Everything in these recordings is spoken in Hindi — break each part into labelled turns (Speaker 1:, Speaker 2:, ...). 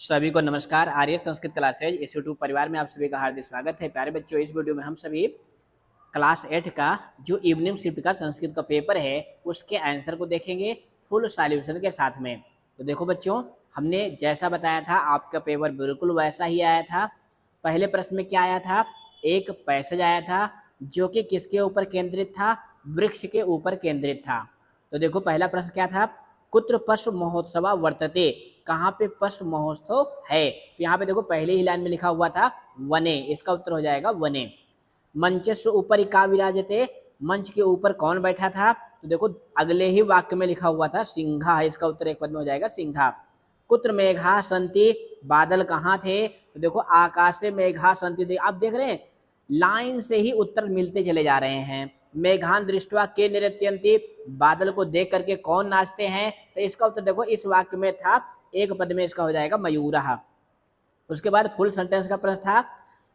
Speaker 1: सभी को नमस्कार। आर्य संस्कृत क्लासेज इस यूट्यूब परिवार में आप सभी का हार्दिक स्वागत है। प्यारे बच्चों, इस वीडियो में हम सभी क्लास 8 का जो इवनिंग शिफ्ट का संस्कृत का पेपर है उसके आंसर को देखेंगे फुल सॉल्यूशन के साथ में। तो देखो बच्चों, हमने जैसा बताया था आपका पेपर बिल्कुल वैसा ही आया था। पहले प्रश्न में क्या आया था, एक पैसेज आया था जो कि किसके ऊपर केंद्रित था, वृक्ष के ऊपर केंद्रित था। तो देखो पहला प्रश्न क्या था, कुत्र पशु महोत्सव वर्तते, कहाँ पे पशु महोत्सव है। तो यहाँ पे देखो पहले ही लाइन में लिखा हुआ था वने, इसका उत्तर हो जाएगा वने। मंचस्व ऊपर का विराजते, मंच के ऊपर कौन बैठा था। तो देखो अगले ही वाक्य में लिखा हुआ था सिंघा है, इसका उत्तर एक पद में हो जाएगा सिंघा। कुत्र मेघा संति, बादल कहाँ थे। तो देखो आकाश से मेघा संति, आप देख रहे हैं लाइन से ही उत्तर मिलते चले जा रहे हैं। मेघान दृष्टवा के नृत्यंती, बादल को देख करके कौन नाचते हैं। तो इसका उत्तर देखो इस वाक्य में था, एक पद में इसका हो जाएगा मयूरः। उसके बाद फुल सेंटेंस का प्रश्न था,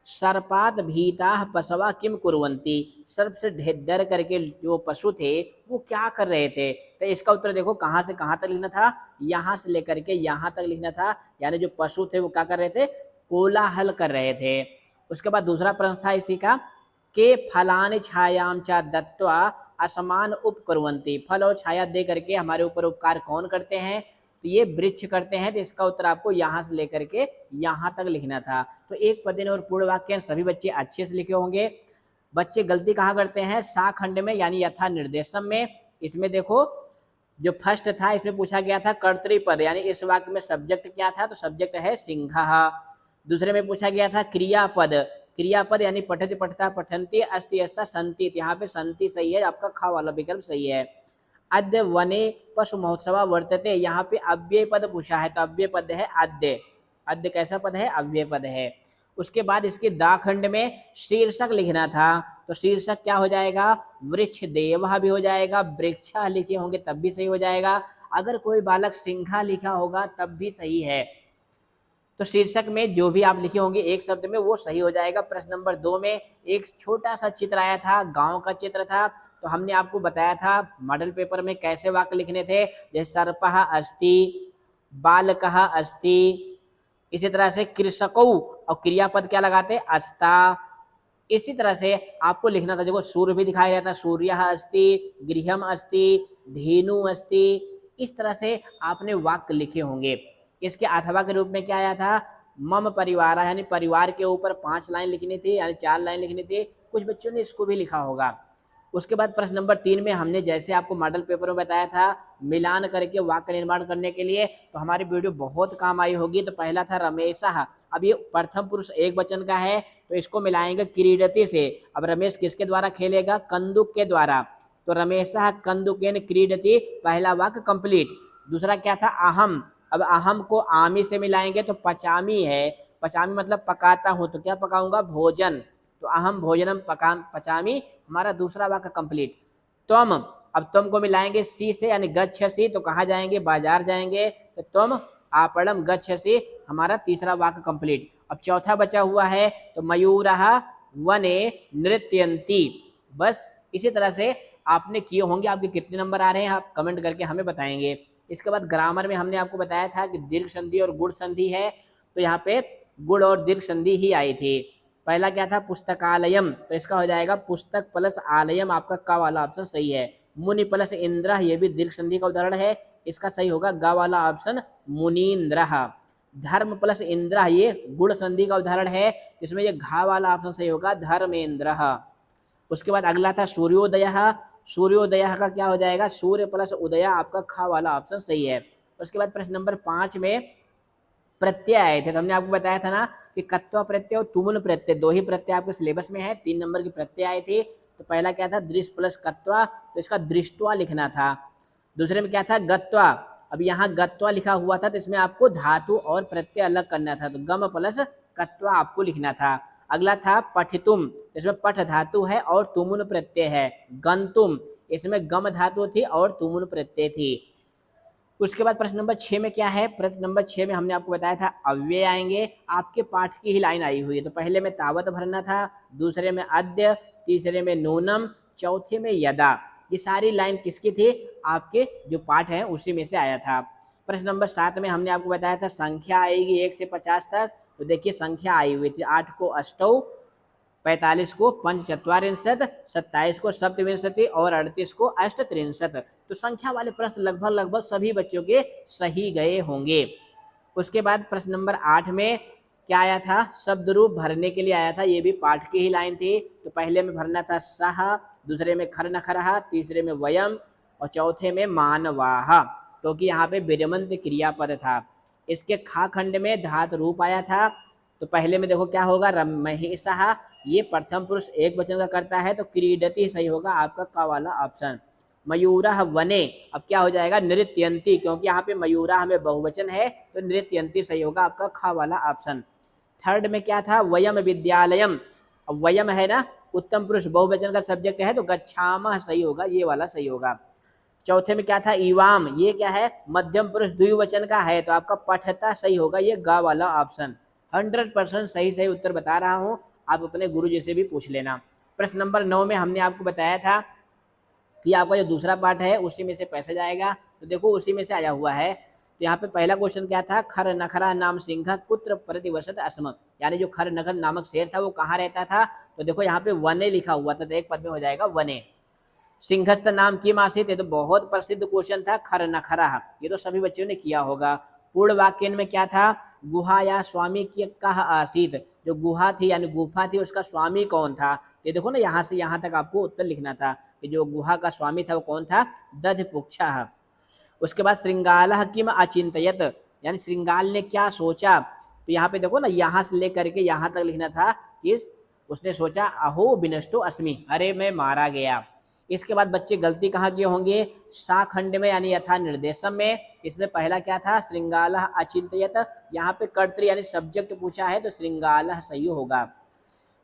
Speaker 1: सर्पात भीता पशवा किम कुर्वन्ति, सर्प से डर करके जो पशु थे वो क्या कर रहे थे। तो इसका उत्तर देखो कहाँ से कहाँ तक लिखना था, यहाँ से लेकर के यहाँ तक लिखना था। यानी जो पशु थे वो क्या कर रहे थे, कोलाहल कर रहे थे। उसके बाद दूसरा प्रश्न था इसी का, के फलानि छायाम चा दत्वा असमान उपकुर्वन्ति, फल और छाया दे करके हमारे ऊपर उपकार कौन करते हैं। तो ये वृक्ष करते हैं। तो इसका उत्तर आपको यहाँ से लेकर के यहाँ तक लिखना था। तो एक पदिन और पूर्ण वाक्य सभी बच्चे अच्छे से लिखे होंगे। बच्चे गलती कहाँ करते हैं, सा खंड में यानी यथा निर्देशम में। इसमें देखो जो फर्स्ट था इसमें पूछा गया था कर्तृपद, यानी इस वाक्य में सब्जेक्ट क्या था, तो सब्जेक्ट है सिंघः। दूसरे में पूछा गया था क्रियापद, क्रियापद यानी पठति पठता पठन्ति अस्ति अस्ता संति, यहाँ पे संति सही है, आपका खा वाला विकल्प सही है। अद्य वने पशु महोत्सव वर्तते, यहाँ पे अव्यय पद पूछा है तो अव्यय पद है अद्य। अद्य कैसा पद है, अव्यय पद है। उसके बाद इसके दाखंड में शीर्षक लिखना था, तो शीर्षक क्या हो जाएगा, वृक्ष देवः भी हो जाएगा, वृक्षा लिखे होंगे तब भी सही हो जाएगा। अगर कोई बालक सिंघा लिखा होगा तब भी सही है। तो शीर्षक में जो भी आप लिखे होंगे एक शब्द में वो सही हो जाएगा। प्रश्न नंबर 2 में एक छोटा सा चित्र आया था, गांव का चित्र था। तो हमने आपको बताया था मॉडल पेपर में कैसे वाक्य लिखने थे, जैसे सर्पः अस्ति, बालकः अस्ति। इसी तरह से कृषकौ और क्रियापद क्या लगाते, अस्ता। इसी तरह से आपको लिखना था, देखो सूर्य भी दिखाई रहता, सूर्यः अस्ति, गृहम अस्ति, धेनु अस्ति। इस तरह से आपने वाक्य लिखे होंगे। इसके अथवा के रूप में क्या आया था, मम परिवार, यानी परिवार के ऊपर 5 लाइन लिखनी थी, यानी 4 लाइन लिखनी थी। कुछ बच्चों ने इसको भी लिखा होगा। उसके बाद प्रश्न नंबर 3 में हमने जैसे आपको मॉडल पेपर में बताया था मिलान करके वाक्य निर्माण करने के लिए, तो हमारी वीडियो बहुत काम आई होगी। तो पहला था रमेशः, अब ये प्रथम पुरुष एक वचन का है तो इसको मिलाएंगे क्रीडति से। अब रमेश किसके द्वारा खेलेगा, कंदुक के द्वारा। तो रमेशः कंदुकेन क्रीडति, पहला वाक्य कंप्लीट। दूसरा क्या था, अहम, अब अहम को आमी से मिलाएंगे तो पचामी है, पचामी मतलब पकाता हूँ, तो क्या पकाऊंगा, भोजन। तो अहम भोजनम पचामी, हमारा दूसरा वाक्य कंप्लीट। त्वम, अब तुम को मिलाएंगे सी से यानी गच्छसि, तो कहाँ जाएंगे, बाजार जाएंगे, तो तुम आपणम गच्छसि, हमारा तीसरा वाक्य कंप्लीट। अब चौथा बचा हुआ है तो मयूरः वने नृत्यन्ति। बस इसी तरह से आपने किए होंगे। आपके कितने नंबर आ रहे हैं आप कमेंट करके हमें बताएंगे। इसके बाद ग्रामर में हमने आपको बताया था कि दीर्घ संधि और गुण संधि है, तो यहाँ पे गुण और दीर्घ संधि ही आई थी। पहला क्या था, पुस्तकालयम, तो इसका हो जाएगा पुस्तक प्लस आलयम, आपका का वाला ऑप्शन सही है। मुनि प्लस इंद्र, ये भी दीर्घ संधि का उदाहरण है, इसका सही होगा गा वाला ऑप्शन मुनीन्द्रः। धर्म प्लस इंद्र, ये गुण संधि का उदाहरण है, इसमें ये घा वाला ऑप्शन सही होगा धर्मेन्द्रः। उसके बाद अगला था सूर्योदय, सूर्योदय का क्या हो जाएगा, सूर्य प्लस उदय, आपका खा वाला ऑप्शन सही है। उसके बाद प्रश्न नंबर 5 में प्रत्यय आए थे, तो हमने आपको बताया था ना कि कत्वा प्रत्यय और तुमुल प्रत्यय, 2 ही प्रत्यय आपके सिलेबस में है। 3 नंबर की प्रत्यय आए थे। तो पहला क्या था, दृश्य प्लस कत्वा, तो इसका दृष्टवा लिखना था। दूसरे में क्या था, गत्वा, अब यहाँ गत्वा लिखा हुआ था तो इसमें आपको धातु और प्रत्यय अलग करना था, तो गम प्लस कत्वा आपको लिखना था। अगला था पठितुम, इसमें पठ धातु है और तुमुल प्रत्यय है। गंतुम, इसमें गम धातु थी और तुमुल प्रत्यय थी। उसके बाद प्रश्न नंबर 6 में क्या है, प्रश्न नंबर 6 में हमने आपको बताया था अव्यय आएंगे, आपके पाठ की ही लाइन आई हुई है। तो पहले में तावत भरना था, दूसरे में अद्य, तीसरे में नूनम, चौथे में यदा। ये सारी लाइन किसकी थी, आपके जो पाठ है उसी में से आया था। प्रश्न नंबर 7 में हमने आपको बताया था संख्या आएगी 1 से 50 तक। तो देखिए संख्या आई हुई थी 8 को अष्टौ, 45 को पंचचत्वारिंशत्, 27 को सप्तविंशति और 38 को अष्टत्रिंशत्। तो संख्या वाले प्रश्न लगभग लगभग सभी बच्चों के सही गए होंगे। उसके बाद प्रश्न नंबर 8 में क्या आया था, शब्द रूप भरने के लिए आया था, ये भी पाठ की ही लाइन थी। तो पहले में भरना था सह, दूसरे में खर नखरः, तीसरे में वयम और चौथे में मानवाः, क्योंकि यहाँ पे विरमंत क्रियापद था। इसके खा खंड में धात रूप आया था। तो पहले में देखो क्या होगा, रमहेशः, ये प्रथम पुरुष एक वचन का करता है, तो क्रीडति सही होगा आपका का वाला ऑप्शन। मयूरः वने, अब क्या हो जाएगा, नृत्यंती, क्योंकि यहाँ पे मयूरा हमें बहुवचन है, तो नृत्यंती सही होगा आपका खा वाला ऑप्शन। थर्ड में क्या था, वयम विद्यालयम, अब वयम है ना उत्तम पुरुष बहुवचन का सब्जेक्ट है, तो गच्छामः सही होगा, ये वाला सही होगा। चौथे में क्या था, इवाम, ये क्या है मध्यम पुरुष द्विवचन का है, तो आपका पठता सही होगा, ये गा वाला ऑप्शन। 100% सही सही उत्तर बता रहा हूँ, आप अपने गुरु जी से भी पूछ लेना। प्रश्न नंबर 9 में हमने आपको बताया था कि आपका जो दूसरा पार्ट है उसी में से पैसा जाएगा। तो देखो उसी में से आया हुआ है। तो यहाँ पे पहला क्वेश्चन क्या था, खर नखरा नाम सिंह कुत्र प्रतिवर्षत असम, यानी जो खर नखर नामक शेर था वो कहाँ रहता था। तो देखो यहाँ पे वने लिखा हुआ था, तो एक पद में हो जाएगा वने। सिंहस्थ नाम किम आसीत, ये तो बहुत प्रसिद्ध क्वेश्चन था, खर नखरा, ये तो सभी बच्चों ने किया होगा। पूर्ण वाक्य में क्या था, गुहा या स्वामी की कह आसीत, जो गुहा थी यानी गुफा थी उसका स्वामी कौन था। ये देखो ना यहाँ से यहाँ तक आपको उत्तर लिखना था कि जो गुहा का स्वामी था वो कौन था, दधपुच्छः। उसके बाद श्रृंगालः किम अचिंतयत, यानी श्रृंगाल ने क्या सोचा। तो यहाँ पे देखो ना यहाँ से लेकर के यहाँ तक लिखना था कि उसने सोचा अहो विनष्टो अस्मि, अरे मैं मारा गया। इसके बाद बच्चे गलती कहाँ किए होंगे, सा खंड में यानी यथा निर्देशम में। इसमें पहला क्या था, श्रृंगालः अचिंतयत, यहाँ पे कर्तृ यानी सब्जेक्ट पूछा है, तो श्रृंगालः सही होगा।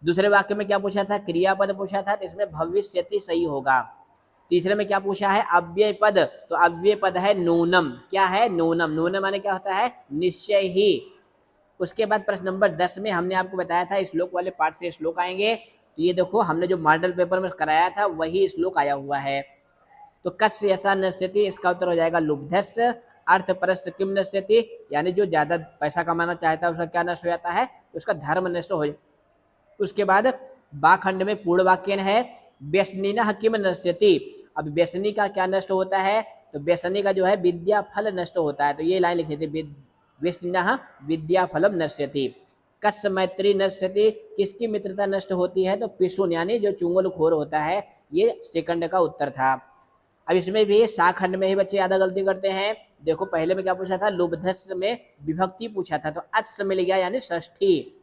Speaker 1: दूसरे वाक्य में क्या पूछा था, क्रियापद पूछा था, तो इसमें भविष्यति सही होगा। तीसरे में क्या पूछा है, अव्यय पद, तो अव्यय पद है नूनम, क्या है नूनम, नूनम माने क्या होता है निश्चय ही। उसके बाद प्रश्न नंबर 10 में हमने आपको बताया था श्लोक वाले पार्ट से श्लोक आएंगे। तो ये देखो हमने जो मॉडल पेपर में कराया था वही श्लोक आया हुआ है। तो कस्य यसा नश्यति, इसका उत्तर हो जाएगा लुब्धस्य। अर्थपरस्य किम नश्यति, यानी जो ज्यादा पैसा कमाना चाहता है उसका क्या नष्ट हो जाता है, उसका धर्म नष्ट हो जाए। उसके बाद बाखंड में पूर्ण वाक्य है, व्यसनिनः किम नश्यति, अब व्यसनी का क्या नष्ट होता है, तो व्यसनी का जो है विद्या फल नष्ट होता है। तो ये लाइन लिखनी थी, व्यसनिनः विद्या फलम नश्यति। कस्य मैत्री नश्यति, किसकी मित्रता नष्ट होती है, तो पिशुन यानी जो चुंगलखोर होता है, ये सेकंड का उत्तर था। अब इसमें भी साखंड में ही बच्चे ज्यादा गलती करते हैं। देखो पहले में क्या पूछा था, लुब्धस्य में विभक्ति पूछा था, तो अस्य मिल गया यानी षष्ठी।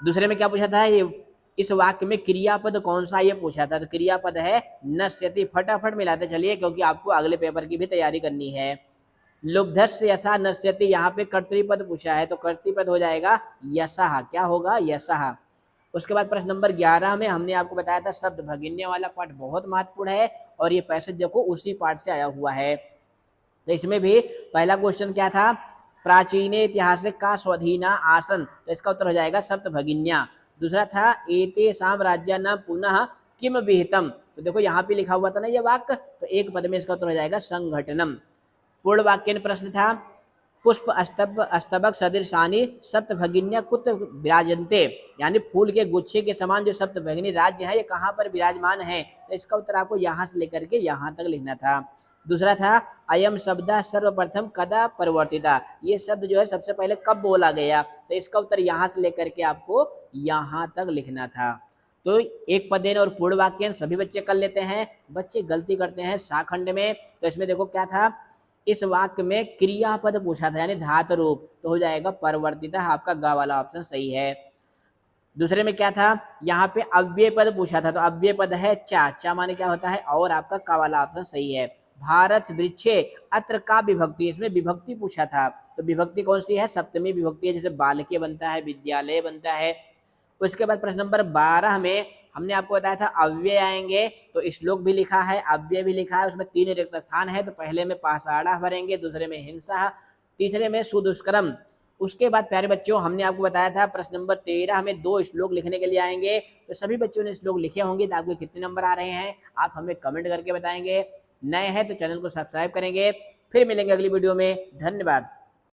Speaker 1: दूसरे में क्या पूछा था, ये इस वाक्य में क्रियापद कौन सा ये पूछा था, तो क्रियापद है नश्यति। फटाफट मिलाते चलिए क्योंकि आपको अगले पेपर की भी तैयारी करनी है। लुब्धस्य यशा नश्यति, यहाँ पे कर्तृपद पूछा है, तो कर्तृपद हो जाएगा यशः, क्या होगा यशः। उसके बाद प्रश्न नंबर 11 में हमने आपको बताया था शब्द भगिन्य वाला पार्ट बहुत महत्वपूर्ण है, और ये पैसेज देखो उसी पार्ट से आया हुआ है। तो इसमें भी पहला क्वेश्चन क्या था, प्राचीन इतिहास का स्वधीना आसन, तो इसका उत्तर हो जाएगा सप्त भगिन्या। दूसरा था एते साम्राज्यानां पुनः किम विहितम, तो देखो यहाँ पे लिखा हुआ था ना ये वाक्य, तो एक पद में इसका उत्तर हो जाएगा संघटनम। पूर्ण वाक्य प्रश्न था, पुष्प अस्तबक सदृशानी सप्तभगिन्या कुत्र विराजन्ते, यानी फूल के गुच्छे के समान जो सप्तभगिनी राज्य है ये कहाँ पर विराजमान है, तो इसका उत्तर आपको यहाँ से लेकर के यहाँ तक लिखना था। दूसरा था अयम शब्द सर्वप्रथम कदा परिवर्तिता, ये शब्द जो है सबसे पहले कब बोला गया, तो इसका उत्तर यहाँ से लेकर के आपको यहाँ तक लिखना था। तो एक पदेन और पूर्ण वाक्य सभी बच्चे कर लेते हैं, बच्चे गलती करते हैं साखंड में। तो इसमें देखो क्या था, इस वाक्य में क्रियापद पूछा था यानी धातु रूप, तो हो जाएगा परिवर्तिता, आपका ग वाला ऑप्शन सही है। दूसरे में क्या था, यहाँ पे अव्यय पद पूछा था, तो अव्यय पद है चा, चा माने क्या होता है और आपका का वाला ऑप्शन सही है। भारत वृक्षे अत्र का विभक्ति, इसमें विभक्ति पूछा था, तो विभक्ति कौन सी है, सप्तमी विभक्ति है, जैसे बालके बनता है विद्यालय बनता है। उसके बाद प्रश्न नंबर 12 में हमने आपको बताया था अव्यय आएंगे, तो श्लोक भी लिखा है अव्यय भी लिखा है, उसमें 3 रिक्त स्थान है, तो पहले में पाषाढ़ भरेंगे, दूसरे में हिंसा, तीसरे में सुदुष्कर्म। उसके बाद प्यारे बच्चों हमने आपको बताया था प्रश्न नंबर 13 में 2 श्लोक लिखने के लिए आएंगे, तो सभी बच्चों ने श्लोक लिखे होंगे, तो आपको कितने नंबर आ रहे हैं आप हमें कमेंट करके बताएंगे। नए हैं तो चैनल को सब्सक्राइब करेंगे, फिर मिलेंगे अगली वीडियो में। धन्यवाद।